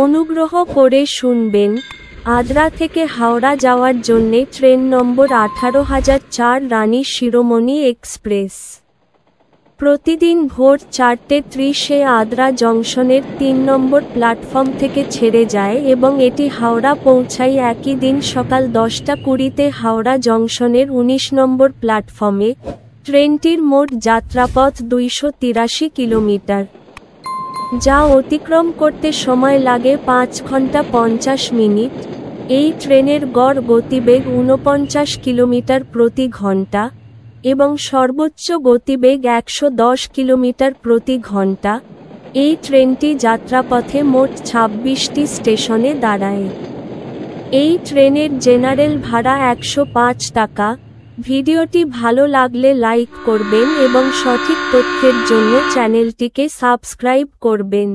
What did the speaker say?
অনুগ্রহ করে শুনবেন, আদ্রা থেকে হাওড়া যাওয়ার জন্যে ট্রেন নম্বর 18004 রানী শিরোমণি এক্সপ্রেস। প্রতিদিন ভোর 4:30-এ আদ্রা জংশনের 3 নম্বর প্ল্যাটফর্ম থেকে ছেড়ে যায় এবং এটি হাওড়া পৌঁছায় একই দিন সকাল 10:20-তে হাওড়া জংশনের 19 নম্বর প্ল্যাটফর্মে। ট্রেনটির মোট যাত্রাপথ 283 কিলোমিটার, যা অতিক্রম করতে সময় লাগে 5 ঘন্টা 50 মিনিট। এই ট্রেনের গড় গতিবেগ 49 কিলোমিটার প্রতি ঘন্টা এবং সর্বোচ্চ গতিবেগ 110 কিলোমিটার প্রতি ঘন্টা। এই ট্রেনটি যাত্রাপথে মোট 26টি স্টেশনে দাঁড়ায়। এই ট্রেনের জেনারেল ভাড়া 105 টাকা। ভিডিওটি ভালো লাগলে লাইক করবেন এবং সঠিক তথ্যের জন্য চ্যানেলটিকে সাবস্ক্রাইব করবেন।